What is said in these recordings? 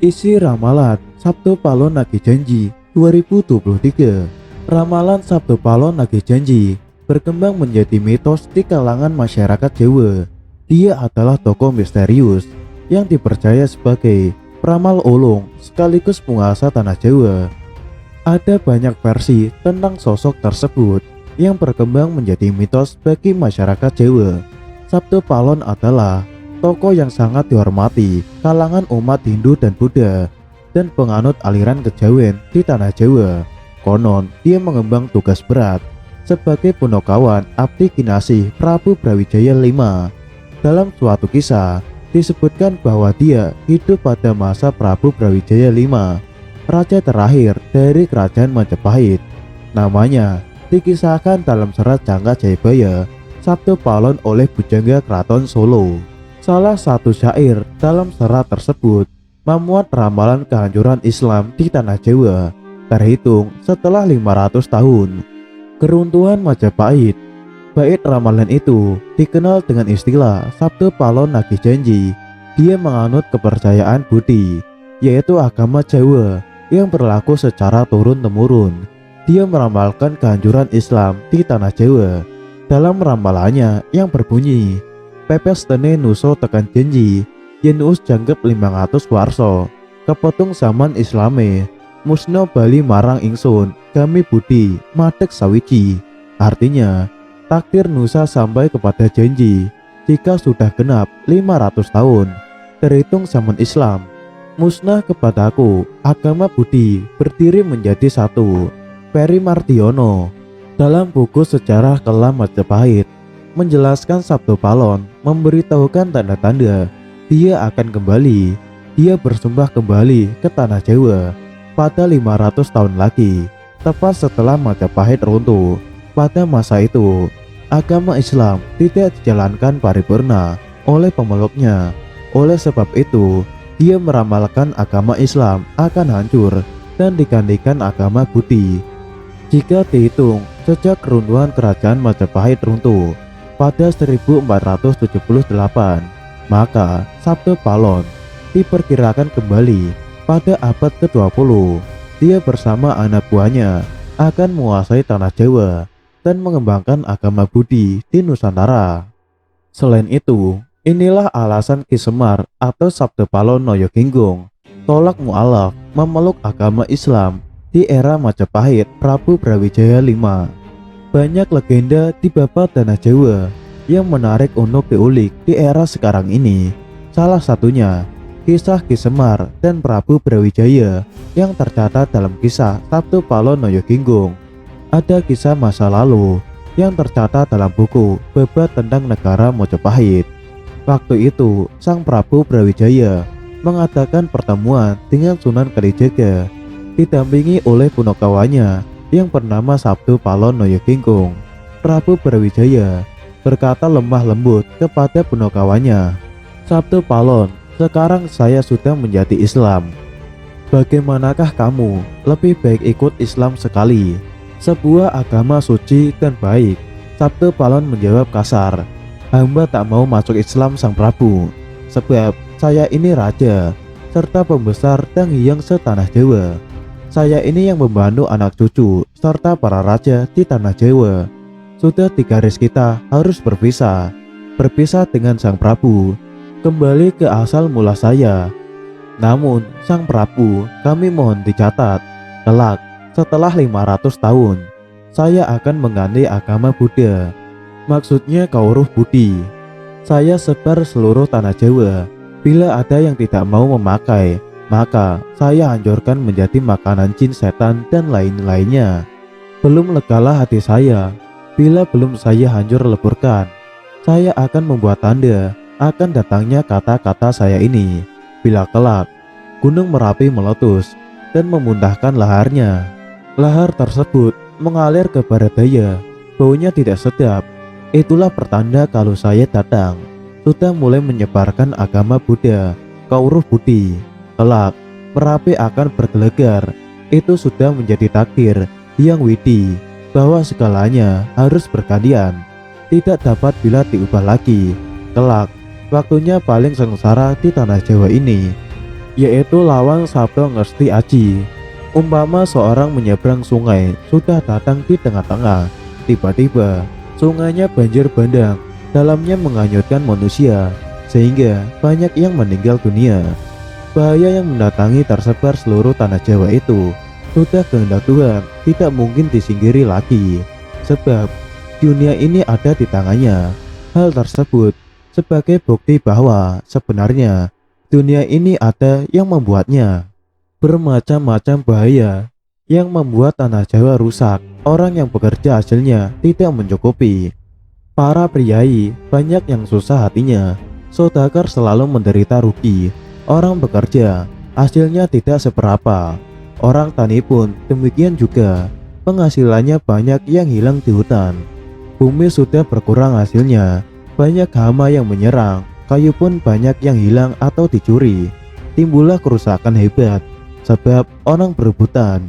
Isi ramalan Sabtu Palon Nagih Janji 2023. Ramalan Sabtu Palon Nagih Janji berkembang menjadi mitos di kalangan masyarakat Jawa. Dia adalah tokoh misterius yang dipercaya sebagai peramal ulung sekaligus penguasa tanah Jawa. Ada banyak versi tentang sosok tersebut yang berkembang menjadi mitos bagi masyarakat Jawa. Sabtu Palon adalah tokoh yang sangat dihormati kalangan umat Hindu dan Buddha dan penganut aliran kejawen di tanah Jawa. Konon dia mengemban tugas berat sebagai punokawan abdi kinasih Prabu Brawijaya V. Dalam suatu kisah disebutkan bahwa dia hidup pada masa Prabu Brawijaya V, raja terakhir dari kerajaan Majapahit. Namanya dikisahkan dalam serat Jangka Jayabaya Sabtu Palon oleh Bujangga Keraton Solo. Salah satu syair dalam serat tersebut memuat ramalan kehancuran Islam di tanah Jawa terhitung setelah 500 tahun keruntuhan Majapahit. Bait ramalan itu dikenal dengan istilah Sabtu Palon Nagih Janji. Dia menganut kepercayaan Budi, yaitu agama Jawa yang berlaku secara turun-temurun. Dia meramalkan kehancuran Islam di tanah Jawa dalam ramalannya yang berbunyi, pepes tene nuso tekan janji yen us jangkep 500 warso kepotung zaman Islame musno bali marang ingsun kami budi madeg sawiji. Artinya takdir Nusa sampai kepada janji jika sudah genap 500 tahun terhitung zaman Islam, musnah kepadaku agama budi berdiri menjadi satu. Peri Mardiono dalam buku Sejarah Kelam Majapahit menjelaskan Sabtu Palon memberitahukan tanda-tanda dia akan kembali. Dia bersumpah kembali ke tanah Jawa pada 500 tahun lagi, tepat setelah Majapahit runtuh. Pada masa itu, agama Islam tidak dijalankan paripurna oleh pemeluknya. Oleh sebab itu, dia meramalkan agama Islam akan hancur dan digantikan agama Budi. Jika dihitung sejak keruntuhan kerajaan Majapahit runtuh pada 1478, maka Sabtu Palon diperkirakan kembali pada abad ke-20. Dia bersama anak buahnya akan menguasai tanah Jawa dan mengembangkan agama Budi di Nusantara. Selain itu, inilah alasan Ki Semar atau Sabtu Palon Noyoginggong tolak mualaf memeluk agama Islam di era Majapahit Prabu Brawijaya V. Banyak legenda di babat tanah Jawa yang menarik untuk diulik di era sekarang ini. Salah satunya kisah Ki Semar dan Prabu Brawijaya yang tercatat dalam kisah Sabtu Palon Noyoginggong. Ada kisah masa lalu yang tercatat dalam buku babat tentang negara Majapahit. Waktu itu Sang Prabu Brawijaya mengadakan pertemuan dengan Sunan Kalijaga didampingi oleh punokawannya yang bernama Sabtu Palon Noyoginggong. Prabu Brawijaya berkata lemah lembut kepada punokawannya, Sabtu Palon, sekarang saya sudah menjadi Islam. Bagaimanakah kamu? Lebih baik ikut Islam sekali, sebuah agama suci dan baik. Sabtu Palon menjawab kasar, hamba tak mau masuk Islam Sang Prabu, sebab saya ini raja serta pembesar dan hyang setanah Jawa. Saya ini yang membantu anak cucu serta para raja di tanah Jawa. Sudah 3 garis kita harus berpisah dengan Sang Prabu, kembali ke asal mula saya. Namun Sang Prabu, kami mohon dicatat, kelak setelah 500 tahun saya akan mengganti agama Buddha, maksudnya Kauruh Budi. Saya sebar seluruh tanah Jawa. Bila ada yang tidak mau memakai, maka saya hancurkan menjadi makanan jin, setan, dan lain-lainnya. Belum legalah hati saya bila belum saya hancur leburkan. Saya akan membuat tanda akan datangnya kata-kata saya ini bila kelak Gunung Merapi meletus dan memuntahkan laharnya. Lahar tersebut mengalir ke barat daya, baunya tidak sedap. Itulah pertanda kalau saya datang sudah mulai menyebarkan agama Buddha, Kauruh Budi. Kelak Merapi akan bergelegar. Itu sudah menjadi takdir yang widi bahwa segalanya harus bergantian, tidak dapat bila diubah lagi. Kelak waktunya paling sengsara di tanah Jawa ini. yaitu Lawang Sabto Ngesti Aji. Umpama seorang menyeberang sungai sudah datang di tengah-tengah, tiba-tiba sungainya banjir bandang, dalamnya menghanyutkan manusia, sehingga banyak yang meninggal dunia. Bahaya yang mendatangi tersebar seluruh tanah Jawa itu sudah kehendak Tuhan, tidak mungkin disingkiri lagi, sebab dunia ini ada di tangannya. Hal tersebut sebagai bukti bahwa sebenarnya dunia ini ada yang membuatnya. Bermacam-macam bahaya yang membuat tanah Jawa rusak. Orang yang bekerja hasilnya tidak mencukupi. Para priai banyak yang susah hatinya. Saudagar selalu menderita rugi. Orang bekerja hasilnya tidak seberapa. Orang tani pun demikian juga. Penghasilannya banyak yang hilang di hutan. Bumi sudah berkurang hasilnya. Banyak hama yang menyerang. Kayu pun banyak yang hilang atau dicuri. Timbullah kerusakan hebat. Sebab orang berebutan,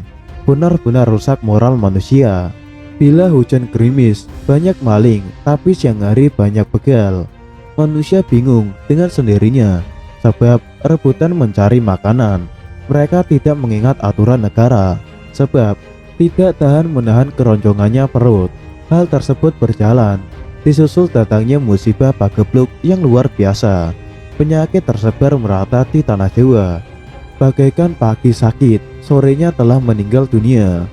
benar-benar rusak moral manusia. Bila hujan gerimis, banyak maling, tapi siang hari banyak begal. Manusia bingung dengan sendirinya, sebab rebutan mencari makanan. Mereka tidak mengingat aturan negara, sebab tidak tahan menahan keroncongannya perut. Hal tersebut berjalan, disusul datangnya musibah pagebluk yang luar biasa. Penyakit tersebar merata di tanah Jawa. Bagaikan pagi sakit, sorenya telah meninggal dunia.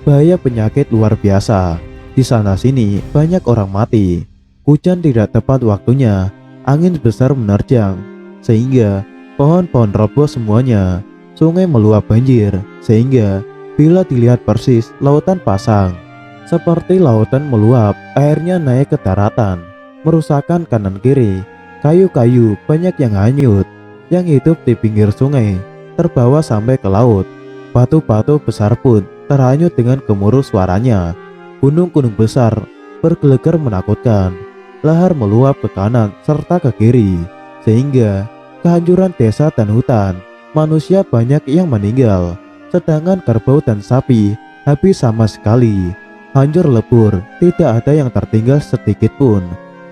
Bahaya penyakit luar biasa. Di sana sini banyak orang mati. Hujan tidak tepat waktunya, angin besar menerjang, sehingga pohon-pohon roboh semuanya. Sungai meluap banjir, sehingga bila dilihat persis lautan pasang. Seperti lautan meluap, airnya naik ke daratan, merusakkan kanan kiri. Kayu-kayu banyak yang hanyut, yang hidup di pinggir sungai terbawa sampai ke laut. Batu-batu besar pun terhanyut dengan gemuruh suaranya. Gunung-gunung besar bergelegar menakutkan. Lahar meluap ke kanan serta ke kiri, sehingga kehancuran desa dan hutan. Manusia banyak yang meninggal, sedangkan kerbau dan sapi habis sama sekali. Hancur lebur, tidak ada yang tertinggal sedikit pun.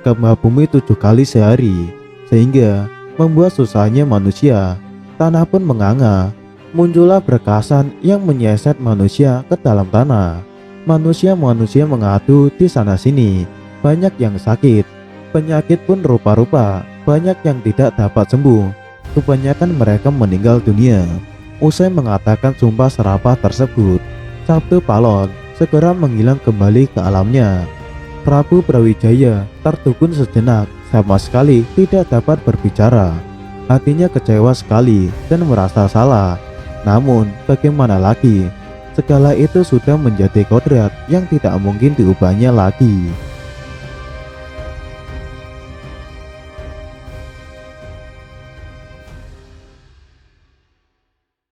Gempa bumi 7 kali sehari, sehingga membuat susahnya manusia. Tanah pun menganga. Muncullah berkasan yang menyeset manusia ke dalam tanah. Manusia-manusia mengadu di sana sini. Banyak yang sakit. Penyakit pun rupa-rupa. Banyak yang tidak dapat sembuh. Kebanyakan mereka meninggal dunia. Usai mengatakan sumpah serapah tersebut, Sabtu Palon segera menghilang kembali ke alamnya. Prabu Brawijaya tertegun sejenak, sama sekali tidak dapat berbicara. Hatinya kecewa sekali dan merasa salah. Namun bagaimana lagi? Segala itu sudah menjadi kodrat yang tidak mungkin diubahnya lagi.